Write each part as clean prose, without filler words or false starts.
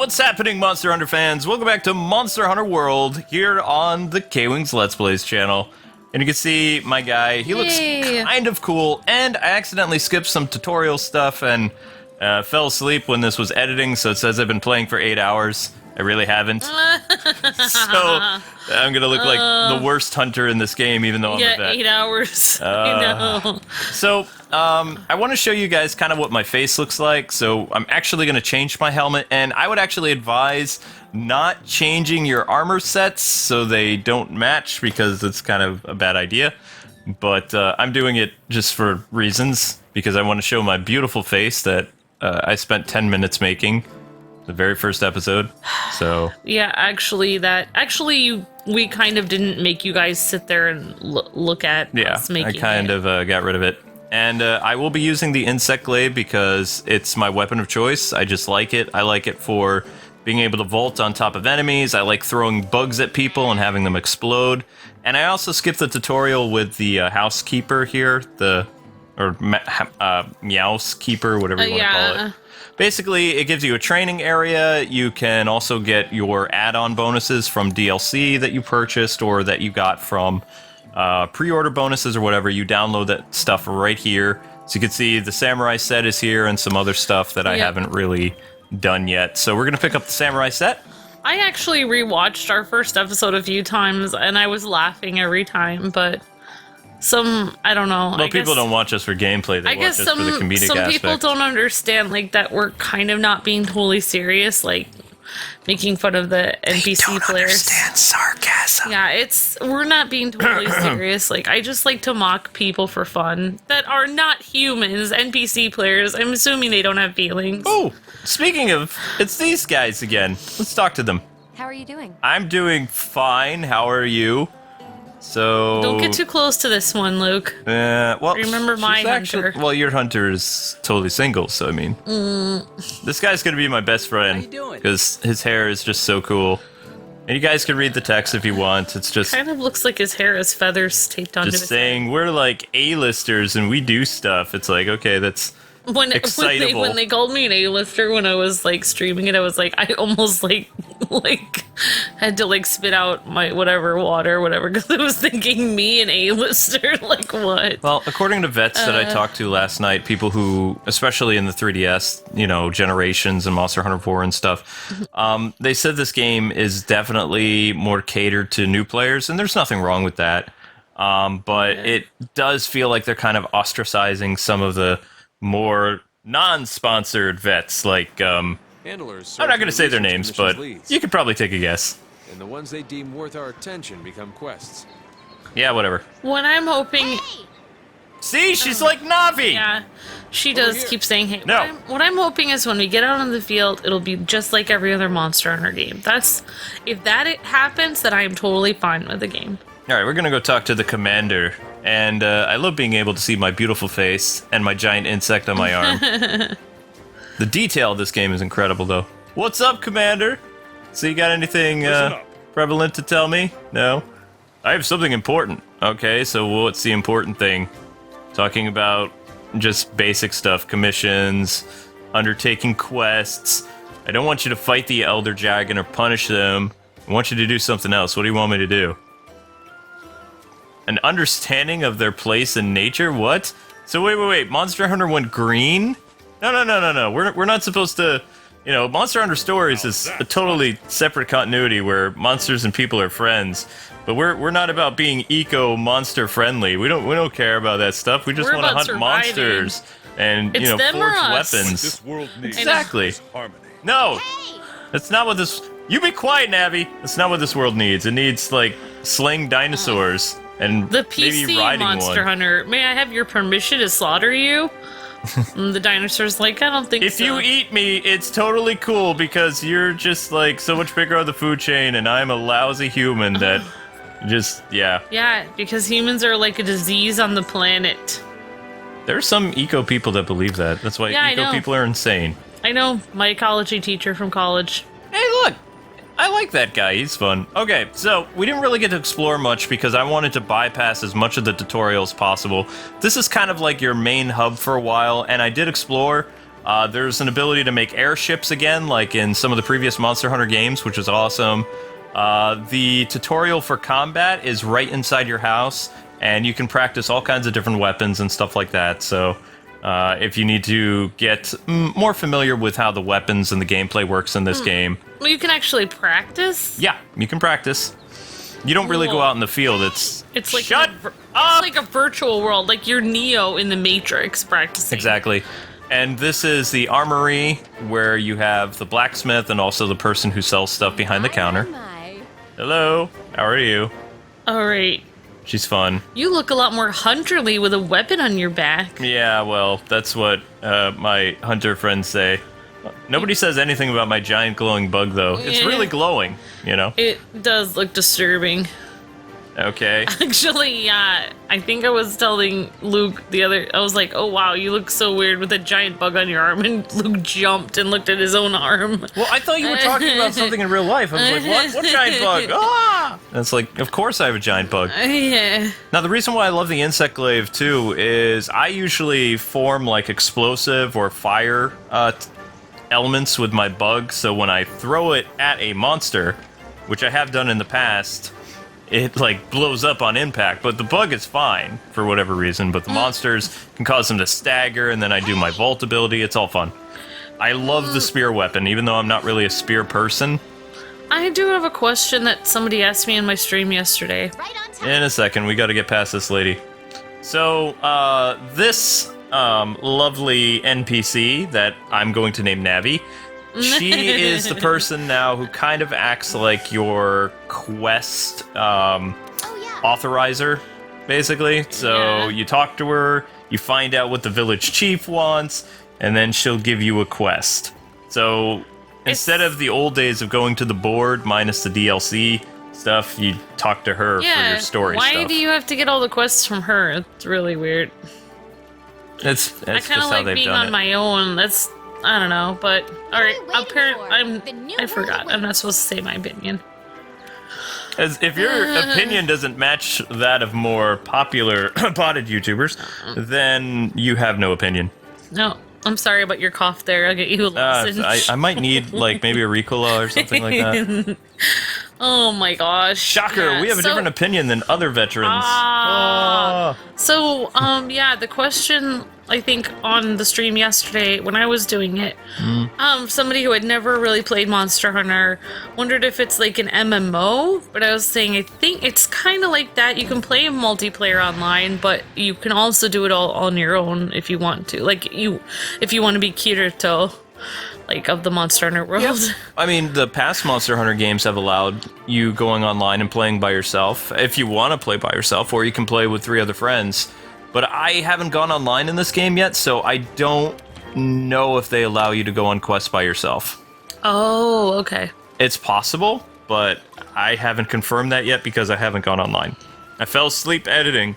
What's happening, Monster Hunter fans? Welcome back to Monster Hunter World here on the KwingsLetsPlays channel. And you can see my guy, he looks kind of cool, and I accidentally skipped some tutorial stuff and fell asleep when this was editing, so it says I've been playing for 8 hours. I really haven't. So I'm gonna look like the worst hunter in this game, even though I'm a vet. 8 hours. I know. So I want to show you guys kind of what my face looks like. So I'm actually gonna change my helmet, and I would actually advise not changing your armor sets so they don't match, because it's kind of a bad idea. But I'm doing it just for reasons, because I want to show my beautiful face that I spent 10 minutes making. The very first episode, so... Yeah, actually, we kind of didn't make you guys sit there and look at us making it. I kind of got rid of it. And I will be using the insect glaive because it's my weapon of choice. I just like it. I like it for being able to vault on top of enemies. I like throwing bugs at people and having them explode. And I also skipped the tutorial with the housekeeper here, Meowskeeper, whatever you want to call it. Basically, it gives you a training area. You can also get your add-on bonuses from DLC that you purchased or that you got from pre-order bonuses or whatever. You download that stuff right here. So you can see the samurai set is here and some other stuff that I haven't really done yet. So we're going to pick up the samurai set. I actually rewatched our first episode a few times, and I was laughing every time, but... I don't know. Well, people don't watch us for gameplay. They watch us for the comedic aspect. Some people don't understand, like, that we're kind of not being totally serious, like, making fun of the NPC players. They don't understand sarcasm. Yeah, we're not being totally serious. Like, I just like to mock people for fun that are not humans, NPC players. I'm assuming they don't have feelings. Oh, speaking of, it's these guys again. Let's talk to them. How are you doing? I'm doing fine. How are you? So don't get too close to this one, Luke. Well, remember my hunter. Well, your hunter is totally single, so I mean, this guy's gonna be my best friend because his hair is just so cool. And you guys can read the text if you want. It's just kind of looks like his hair has feathers taped onto his saying head. We're like A-listers and we do stuff. It's like, okay, that's excitable. When they called me an A-lister when I was like streaming it, I was like, I almost like had to like spit out my water, because I was thinking me an A-lister, like what? Well, according to vets that I talked to last night, people who, especially in the 3DS, Generations and Monster Hunter 4 and stuff, they said this game is definitely more catered to new players, and there's nothing wrong with that. But it does feel like they're kind of ostracizing some of the more non-sponsored vets, like, I'm not going to say their names, but you could probably take a guess. And the ones they deem worth our attention become quests. Yeah, whatever. What I'm hoping... Hey! See, she's like Navi! Yeah, she does keep saying, hey. No. What I'm hoping is when we get out on the field, it'll be just like every other Monster Hunter game. If that happens, then I am totally fine with the game. Alright, we're gonna go talk to the commander. And I love being able to see my beautiful face and my giant insect on my arm. The detail of this game is incredible, though. What's up, Commander? So you got anything prevalent to tell me? No? I have something important. Okay, so what's the important thing? Talking about just basic stuff. Commissions, undertaking quests. I don't want you to fight the Elder Dragon or punish them. I want you to do something else. What do you want me to do? An understanding of their place in nature? What? So wait. Monster Hunter went green? No. We're not supposed to... Monster Hunter Stories is a totally separate continuity where monsters and people are friends. But we're not about being eco-monster friendly. We don't care about that stuff. We just want to hunt monsters and, forge weapons. This world needs exactly. harmony. No! That's not what this... You be quiet, Navi! That's not what this world needs. It needs, like, slaying dinosaurs. And the maybe PC riding Monster one. Hunter, may I have your permission to slaughter you? And the dinosaur's like, I don't think so. If you eat me, it's totally cool because you're just like so much bigger on the food chain and I'm a lousy human that just, yeah. Yeah, because humans are like a disease on the planet. There are some eco people that believe that. That's why eco people are insane. I know, my ecology teacher from college. Hey, look! I like that guy, he's fun. Okay, so we didn't really get to explore much because I wanted to bypass as much of the tutorial as possible. This is kind of like your main hub for a while, and I did explore. There's an ability to make airships again, like in some of the previous Monster Hunter games, which is awesome. The tutorial for combat is right inside your house, and you can practice all kinds of different weapons and stuff like that. So if you need to get more familiar with how the weapons and the gameplay works in this game. Well, you can actually practice? Yeah, you can practice. You don't really go out in the field. It's like shut it's up! like a virtual world, like you're Neo in the Matrix practicing. Exactly. And this is the armory where you have the blacksmith and also the person who sells stuff behind the counter. Hello, how are you? All right. She's fun. You look a lot more hunterly with a weapon on your back. Yeah, well, that's what my hunter friends say. Nobody says anything about my giant glowing bug, though. It's really glowing, you know? It does look disturbing. Okay. Actually, yeah. I think I was telling Luke I was like, oh wow, you look so weird with a giant bug on your arm. And Luke jumped and looked at his own arm. Well, I thought you were talking about something in real life. I was like, what? What giant bug? Ah! And it's like, of course I have a giant bug. Yeah. Now, the reason why I love the insect glaive, too, is I usually form, like, explosive or fire elements with my bug, so when I throw it at a monster, which I have done in the past, it, like, blows up on impact, but the bug is fine, for whatever reason, but the monsters can cause them to stagger, and then I do my vault ability. It's all fun. I love the spear weapon, even though I'm not really a spear person. I do have a question that somebody asked me in my stream yesterday. In a second, we gotta get past this lady. So, this lovely NPC that I'm going to name Navi, she is the person now who kind of acts like your quest authorizer, basically. So you talk to her, you find out what the village chief wants, and then she'll give you a quest. So instead of the old days of going to the board minus the DLC stuff, you talk to her for your story stuff. Why do you have to get all the quests from her? It's really weird. That's I kind of like being on my own. That's, I don't know, but all right. I forgot. I'm not supposed to say my opinion. As if your opinion doesn't match that of more popular potted YouTubers, then you have no opinion. No, I'm sorry about your cough there. I'll get you a lozenge. I might need like maybe a Ricola or something like that. Oh my gosh. Shocker, Yeah, we have a different opinion than other veterans. So, yeah, the question, I think, on the stream yesterday when I was doing it, somebody who had never really played Monster Hunter wondered if it's like an MMO, but I was saying I think it's kind of like that. You can play multiplayer online, but you can also do it all on your own if you want to. Like, if you want to be Kirito, like, of the Monster Hunter world. Yep. I mean, the past Monster Hunter games have allowed you going online and playing by yourself, if you want to play by yourself, or you can play with 3 other friends. But I haven't gone online in this game yet, so I don't know if they allow you to go on quests by yourself. Oh, okay. It's possible, but I haven't confirmed that yet because I haven't gone online. I fell asleep editing,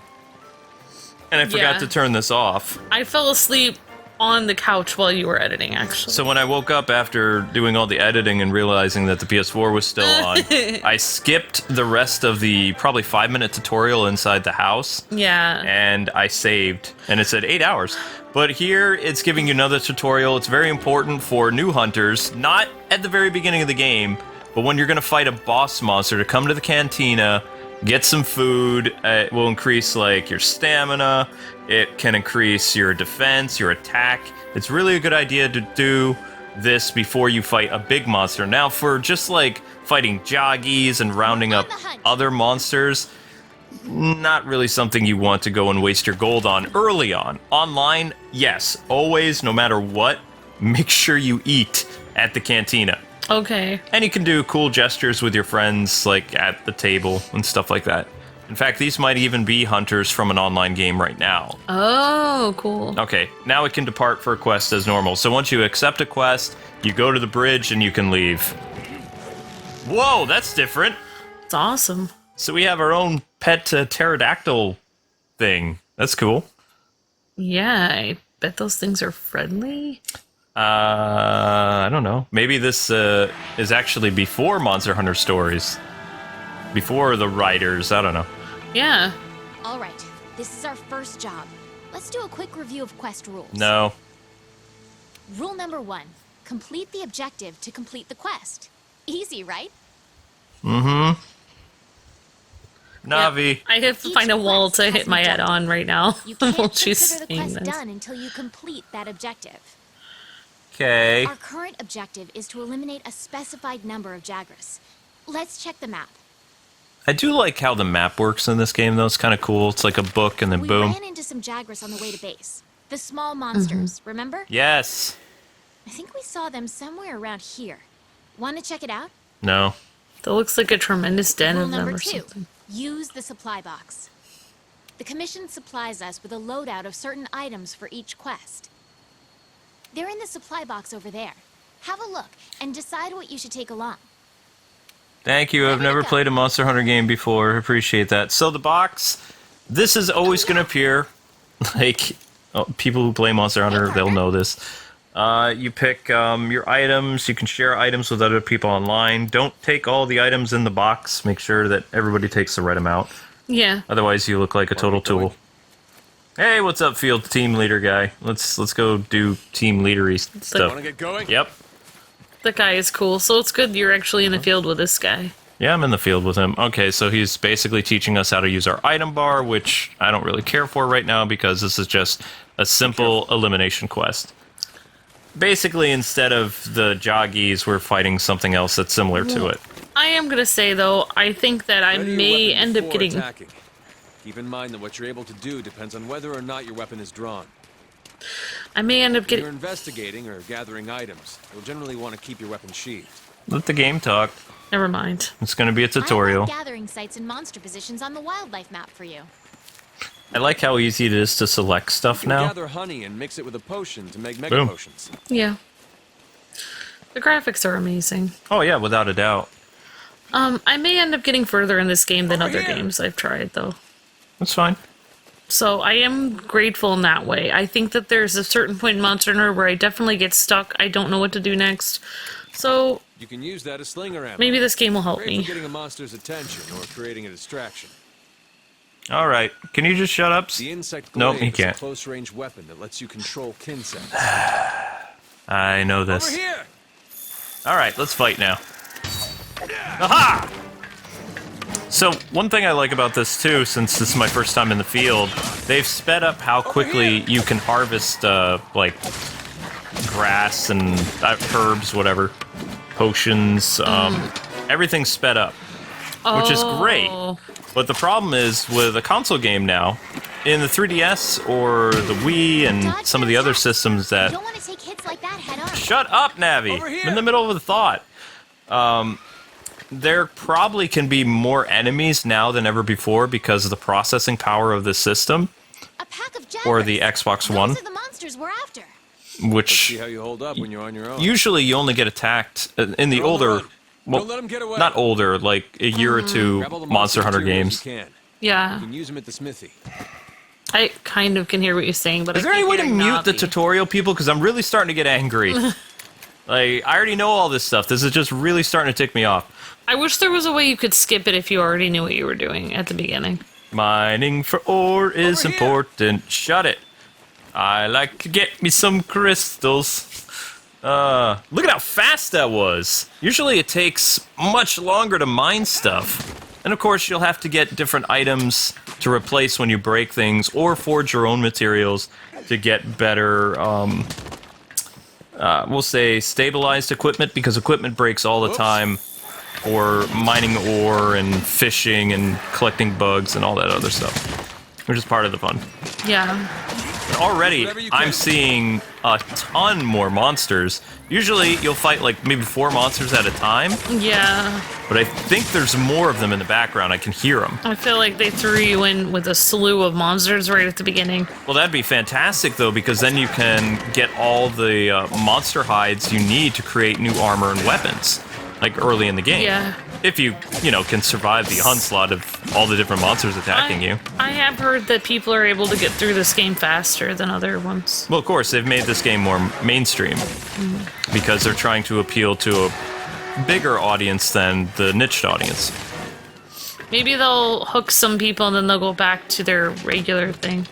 and I forgot to turn this off. I fell asleep on the couch while you were editing, actually. So when I woke up after doing all the editing and realizing that the PS4 was still on, I skipped the rest of the probably 5-minute tutorial inside the house. Yeah. And I saved, and it said 8 hours. But here, it's giving you another tutorial. It's very important for new hunters, not at the very beginning of the game, but when you're going to fight a boss monster, to come to the cantina, get some food. It will increase, like, your stamina. It can increase your defense, your attack. It's really a good idea to do this before you fight a big monster. Now, for just, like, fighting Jaggis and rounding up other monsters, not really something you want to go and waste your gold on early on. Online, yes, always, no matter what, make sure you eat at the cantina. Okay. And you can do cool gestures with your friends, like at the table and stuff like that. In fact, these might even be hunters from an online game right now. Oh, cool. Okay, now it can depart for a quest as normal. So once you accept a quest, you go to the bridge and you can leave. Whoa, that's different. It's awesome. So we have our own pet pterodactyl thing. That's cool. Yeah, I bet those things are friendly. I don't know. Maybe this is actually before Monster Hunter Stories. Before the writers, I don't know. Yeah. All right, this is our first job. Let's do a quick review of quest rules. No. Rule number 1. Complete the objective to complete the quest. Easy, right? Mm-hmm. Navi. I have to Each find a wall quest to has hit an my head objective. on right now You while can't she's consider the saying quest this. done until you complete that objective. Okay. Our current objective is to eliminate a specified number of Jagras. Let's check the map. I do like how the map works in this game, though. It's kind of cool. It's like a book, and then We boom. ran into some Jagras on the way to base. The small monsters, remember? Yes. I think we saw them somewhere around here. Want to check it out? No. That looks like a tremendous den Rule of them number or 2. something. Use the supply box. The Commission supplies us with a loadout of certain items for each quest. They're in the supply box over there. Have a look and decide what you should take along. Thank you. I've There you never go. played a Monster Hunter game before. Appreciate that. So the box, this is always going to appear. Like, people who play Monster Hunter, they'll know this. You pick your items. You can share items with other people online. Don't take all the items in the box. Make sure that everybody takes the right amount. Yeah. Otherwise, you look like a total tool. Hey, what's up, field team leader guy? Let's go do team leadery Want to stuff. get going? Yep. That guy is cool. So it's good you're actually in the field with this guy. Yeah, I'm in the field with him. Okay, so he's basically teaching us how to use our item bar, which I don't really care for right now because this is just a simple elimination quest. Basically, instead of the Jaggis, we're fighting something else that's similar to it. I am going to say, though, I think that I Ready your may weapon end up before getting... attacking. Keep in mind that what you're able to do depends on whether or not your weapon is drawn. I may end up When you're getting... investigating or gathering items, you'll generally want to keep your weapon sheathed. Let the game talk. Never mind. It's going to be a I tutorial. have gathering sites and monster positions on the wildlife map for you. I like how easy it is to select stuff You can now. gather honey and mix it with a potion to make mega Boom. potions. Yeah. The graphics are amazing. Oh yeah, without a doubt. I may end up getting further in this game than Over other here. games I've tried, though. That's fine. So I am grateful in that way. I think that there's a certain point in Monster Hunter where I definitely get stuck. I don't know what to do next. So You can use that as slinger ammo. maybe this game will help Great me. for getting a monster's attention or creating a distraction. All right, can you just shut up? The insect Nope, glaive you is can't. a close-range weapon that lets you control kinsects. I know this. Over here! All right, let's fight now. Aha! So one thing I like about this too, since this is my first time in the field, they've sped up how quickly you can harvest like grass and herbs, whatever, potions. Everything's sped up, which is great. Oh. But the problem is with a console game now, in the 3DS or the Wii and Dodge some of the their other attacks. systems You that... don't want to take hits like that head on. Shut up, Navi! Over here. I'm in the middle of a thought. There probably can be more enemies now than ever before because of the processing power of the system, A pack of Jagras. or the Xbox One, Those are the monsters we're after. which See how you hold up when you're on your own. usually you only get attacked in the You're on older... run. Well, Don't let 'em get away. not older, like a year or two Grab all the Monster Hunter materials games. You can. Yeah. You can use them at the smithy. I kind of can hear what you're saying, but Is I there any keep way to hearing mute the Navi. tutorial, people? Because I'm really starting to get angry. Like, I already know all this stuff. This is just really starting to tick me off. I wish there was a way you could skip it if you already knew what you were doing at the beginning. Mining for ore is Over here. important. Shut it. I like to get me some crystals. Look at how fast that was. Usually it takes much longer to mine stuff. And of course, you'll have to get different items to replace when you break things, or forge your own materials to get better, we'll say, stabilized equipment, because equipment breaks all the Oops. time for mining ore and fishing and collecting bugs and all that other stuff, which is part of the fun. Yeah. Already, Whatever you can. I'm seeing a ton more monsters. Usually, you'll fight like maybe 4 monsters at a time, Yeah. but I think there's more of them in the background. I can hear them. I feel like they threw you in with a slew of monsters right at the beginning. Well, that'd be fantastic, though, because then you can get all the monster hides you need to create new armor and weapons, like early in the game. Yeah. If you can survive the onslaught of all the different monsters attacking you. I have heard that people are able to get through this game faster than other ones. Well, of course, they've made this game more mainstream because they're trying to appeal to a bigger audience than the niched audience. Maybe they'll hook some people and then they'll go back to their regular thing.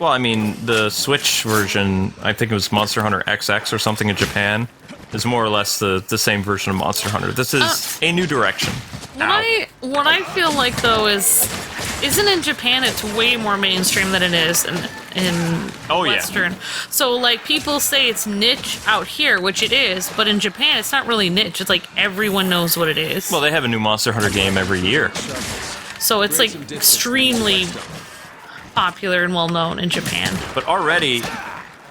Well, I mean, the Switch version, I think it was Monster Hunter XX or something in Japan, is more or less the same version of Monster Hunter. This is a new direction. What I feel like, though, isn't in Japan it's way more mainstream than it is in Western. So, like, people say it's niche out here, which it is, but in Japan it's not really niche. It's like everyone knows what it is. Well, they have a new Monster Hunter game every year. So it's, like, extremely popular and well-known in Japan. But already,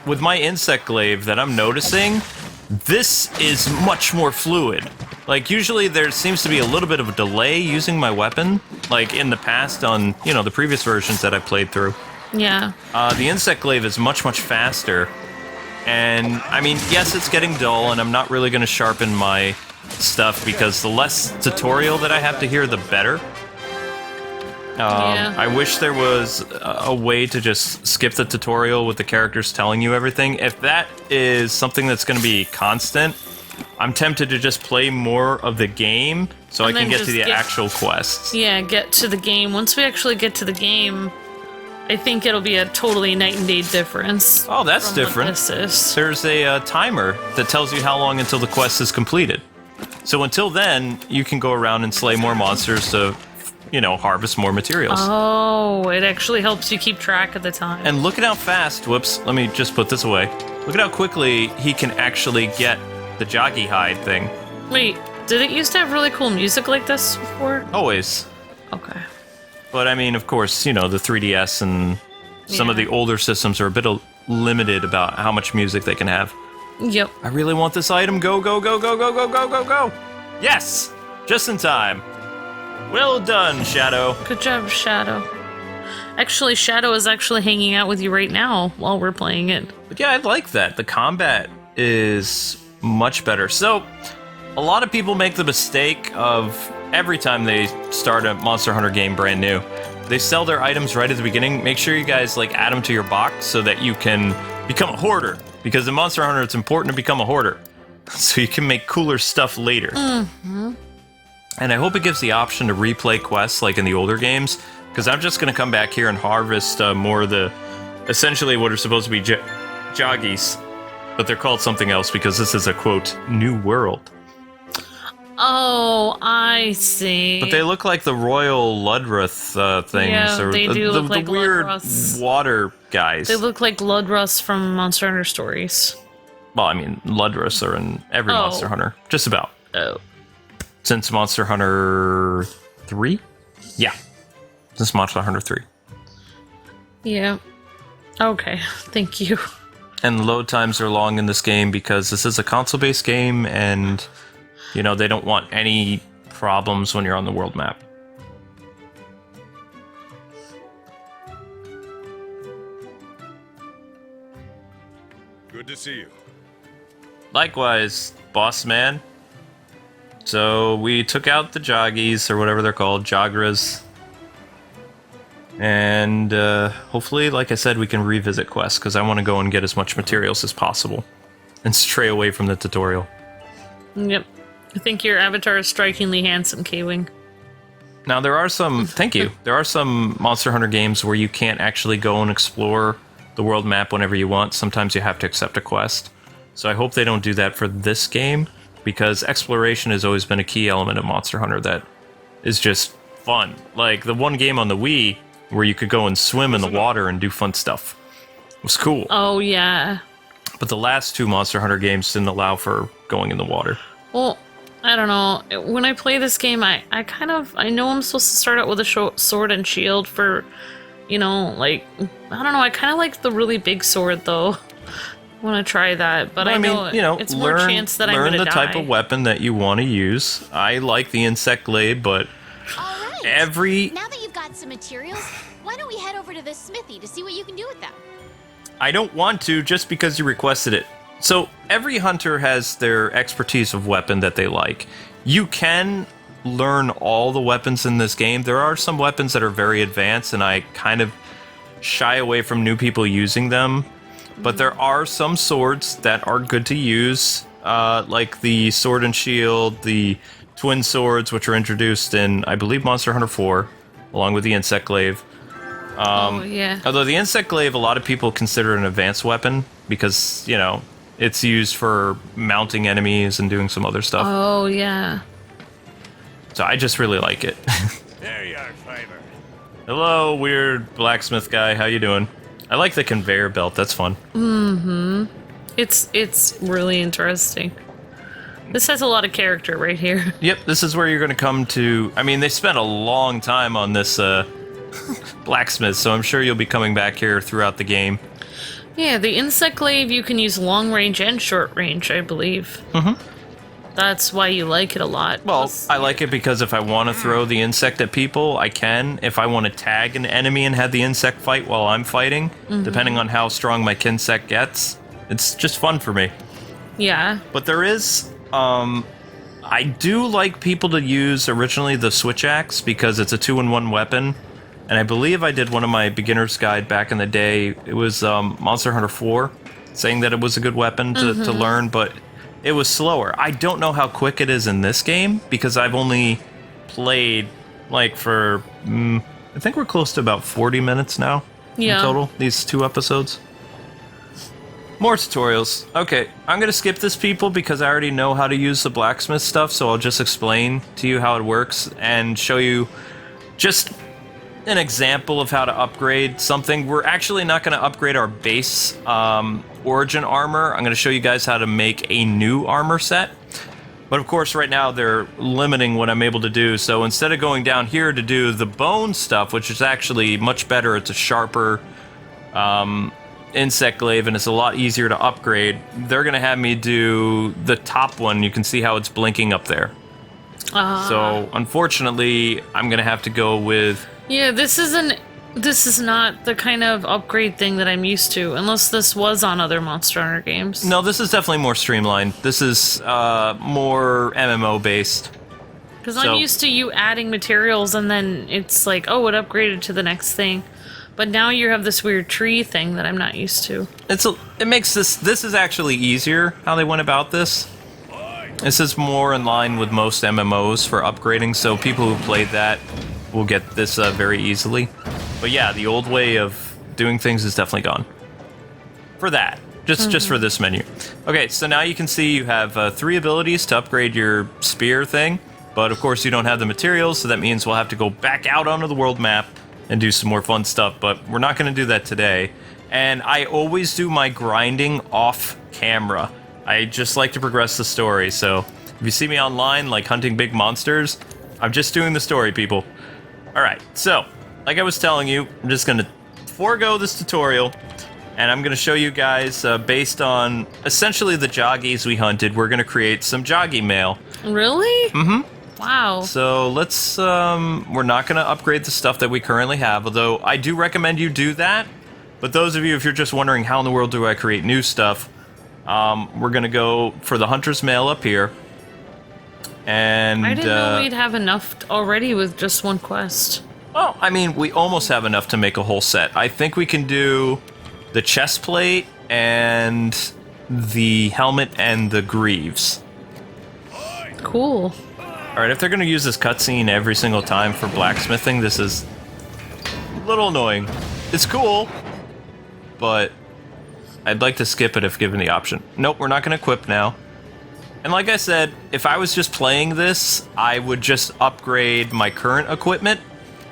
with my insect glaive that I'm noticing, this is much more fluid. Like, usually there seems to be a little bit of a delay using my weapon, like in the past on, you know, the previous versions that I played through. Yeah. The insect glaive is much, much faster. And, I mean, yes, it's getting dull, and I'm not really going to sharpen my stuff because the less tutorial that I have to hear, the better. Yeah. I wish there was a way to just skip the tutorial with the characters telling you everything. If that is something that's going to be constant, I'm tempted to just play more of the game so I can get to the actual quests. Yeah, get to the game. Once we actually get to the game, I think it'll be a totally night and day difference. Oh, that's different. What this is. There's a timer that tells you how long until the quest is completed. So until then, you can go around and slay more monsters to, you know, harvest more materials. Oh, it actually helps you keep track of the time. And look at how fast, whoops, let me just put this away. Look at how quickly he can actually get the Jaggi hide thing. Wait, did it used to have really cool music like this before? Always. Okay. But I mean, of course, you know, the 3DS and some of the older systems are a bit limited about how much music they can have. Yep. I really want this item. Go, go, go, go, go, go, go, go, go. Yes! Just in time. Well done, Shadow. Good job, Shadow. Actually, Shadow is actually hanging out with you right now while we're playing it. But yeah, I like that. The combat is much better. So, a lot of people make the mistake of every time they start a Monster Hunter game brand new, they sell their items right at the beginning. Make sure you guys like add them to your box so that you can become a hoarder. Because in Monster Hunter, it's important to become a hoarder. So you can make cooler stuff later. Mm-hmm. And I hope it gives the option to replay quests like in the older games. Because I'm just going to come back here and harvest more of the, essentially what are supposed to be Jaggis. But they're called something else because this is a, quote, new world. Oh, I see. But they look like the Royal Ludroth things. Yeah, or they do look like the weird Ludroths. Water guys. They look like Ludroths from Monster Hunter Stories. Well, I mean, Ludroths are in every Monster Hunter. Just about. Oh. Since Monster Hunter 3? Yeah. Since Monster Hunter 3. Yeah. Okay, thank you. And the load times are long in this game because this is a console-based game and, you know, they don't want any problems when you're on the world map. Good to see you. Likewise, boss man. So we took out the Jaggis, or whatever they're called, Jagras. And hopefully, like I said, we can revisit quests, because I want to go and get as much materials as possible. And stray away from the tutorial. Yep. I think your avatar is strikingly handsome, Kwing. Now, there are some... Thank you. There are some Monster Hunter games where you can't actually go and explore the world map whenever you want. Sometimes you have to accept a quest. So I hope they don't do that for this game, because exploration has always been a key element of Monster Hunter that is just fun. Like, the one game on the Wii where you could go and swim in the water and do fun stuff was cool. Oh, yeah. But the last two Monster Hunter games didn't allow for going in the water. Well, I don't know. When I play this game, I know I'm supposed to start out with a sword and shield for, you know, like, I don't know. I kind of like the really big sword, though. I want to try that, but I mean, you know, it's more chance that I'm going to die. Learn the type of weapon that you want to use. I like the insect glaive, but All right. Now that you've got some materials, why don't we head over to the Smithy to see what you can do with them? I don't want to just because you requested it. So every hunter has their expertise of weapon that they like. You can learn all the weapons in this game. There are some weapons that are very advanced, and I kind of shy away from new people using them. But there are some swords that are good to use, like the sword and shield, the twin swords, which are introduced in, I believe, Monster Hunter 4, along with the insect glaive. Oh, yeah. Although the insect glaive, a lot of people consider an advanced weapon because, you know, it's used for mounting enemies and doing some other stuff. Oh, yeah. So I just really like it. There you are, Fiver. Hello, weird blacksmith guy. How you doing? I like the conveyor belt. That's fun. It's really interesting. This has a lot of character right here. Yep, this is where you're going to come to... I mean, they spent a long time on this blacksmith, so I'm sure you'll be coming back here throughout the game. Yeah, the insect glaive, you can use long range and short range, I believe. Mm-hmm. That's why you like it a lot. Well, Plus, I like it because if I want to throw the insect at people, I can. If I want to tag an enemy and have the insect fight while I'm fighting, depending on how strong my kinsect gets, it's just fun for me. yeah. But there is... I do like people to use originally the switch axe because it's a 2-in-1 weapon. And I believe I did one of my beginner's guide back in the day. It was Monster Hunter 4, saying that it was a good weapon to learn, but it was slower. I don't know how quick it is in this game because I've only played like for, I think we're close to about 40 minutes now in total, these 2 episodes. More tutorials. Okay, I'm going to skip this, people, because I already know how to use the blacksmith stuff, so I'll just explain to you how it works and show you just an example of how to upgrade something. We're actually not going to upgrade our base origin armor. I'm going to show you guys how to make a new armor set. But of course, right now, they're limiting what I'm able to do, so instead of going down here to do the bone stuff, which is actually much better, it's a sharper... insect glaive, and it's a lot easier to upgrade. They're gonna have me do the top one. You can see how it's blinking up there. So unfortunately, I'm gonna have to go with... Yeah, this is not the kind of upgrade thing that I'm used to, unless this was on other Monster Hunter games. No, this is definitely more streamlined. This is more MMO based. Because I'm used to you adding materials and then it's like, oh, it upgraded to the next thing. But now you have this weird tree thing that I'm not used to. It makes this is actually easier how they went about this. This is more in line with most MMOs for upgrading, so people who played that will get this very easily. But yeah, the old way of doing things is definitely gone. For that. Just for this menu. Okay, so now you can see you have 3 abilities to upgrade your spear thing. But of course you don't have the materials, so that means we'll have to go back out onto the world map and do some more fun stuff, but we're not going to do that today. And I always do my grinding off camera. I just like to progress the story, so if you see me online, like hunting big monsters, I'm just doing the story, people. Alright, so, like I was telling you, I'm just going to forego this tutorial, and I'm going to show you guys, based on essentially the Jaggis we hunted, we're going to create some Jaggi mail. Really? Mm-hmm. Wow. So let's, we're not going to upgrade the stuff that we currently have, although I do recommend you do that. But those of you, if you're just wondering how in the world do I create new stuff, we're going to go for the Hunter's Mail up here. And I didn't know we'd have enough already with just one quest. Well, I mean, we almost have enough to make a whole set. I think we can do the chest plate and the helmet and the greaves. Cool. Alright, if they're going to use this cutscene every single time for blacksmithing, this is a little annoying. It's cool, but I'd like to skip it if given the option. Nope, we're not going to equip now. And like I said, if I was just playing this, I would just upgrade my current equipment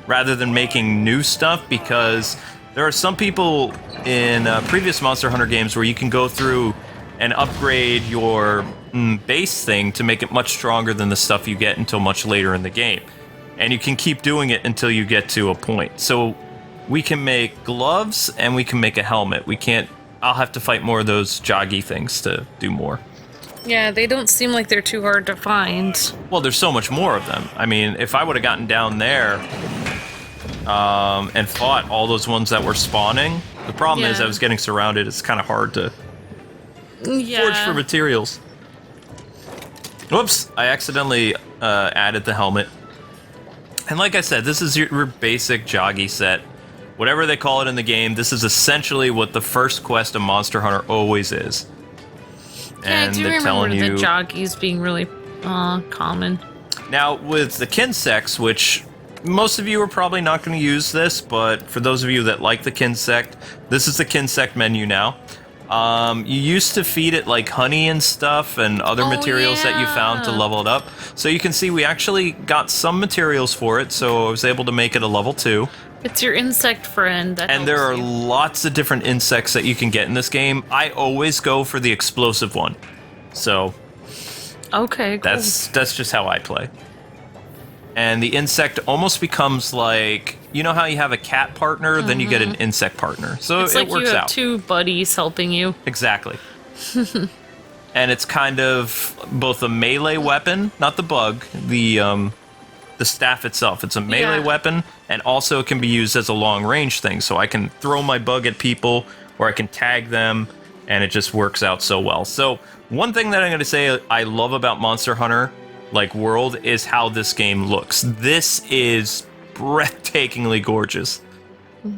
rather than making new stuff, because there are some people in previous Monster Hunter games where you can go through and upgrade your base thing to make it much stronger than the stuff you get until much later in the game. And you can keep doing it until you get to a point. So we can make gloves and we can make a helmet. We can't... I'll have to fight more of those Jaggi things to do more. Yeah, they don't seem like they're too hard to find. Well, there's so much more of them. I mean, if I would have gotten down there and fought all those ones that were spawning, the problem is I was getting surrounded. It's kind of hard to forge for materials. Whoops, I accidentally added the helmet. And like I said, this is your basic Jaggi set. Whatever they call it in the game, this is essentially what the first quest of Monster Hunter always is. Yeah, And I do they're remember telling you... the Jaggis being really common. Now, with the Kinsects, which most of you are probably not going to use this, but for those of you that like the Kinsect, this is the Kinsect menu now. You used to feed it like honey and stuff and other materials that you found to level it up. So you can see we actually got some materials for it, so I was able to make it a level 2. It's your insect friend. That And there are helps you. lots of different insects that you can get in this game. I always go for the explosive one. So Okay, cool. that's just how I play. And the insect almost becomes like, you know how you have a cat partner, then you get an insect partner. So It's it like works you have out. 2 buddies helping you. Exactly. And it's kind of both a melee weapon, not the bug, the staff itself. It's a melee weapon, and also it can be used as a long-range thing. So I can throw my bug at people, or I can tag them, and it just works out so well. So one thing that I'm going to say I love about Monster Hunter, like World, is how this game looks. This is breathtakingly gorgeous.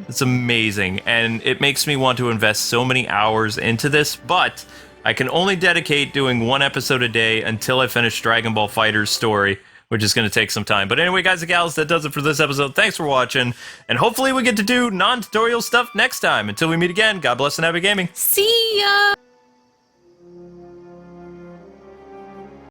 It's amazing, and it makes me want to invest so many hours into this, but I can only dedicate doing 1 episode a day until I finish Dragon Ball FighterZ story, which is going to take some time. But anyway, guys and gals, that does it for this episode. Thanks for watching, and hopefully we get to do non-tutorial stuff next time. Until we meet again, God bless and happy gaming. See ya!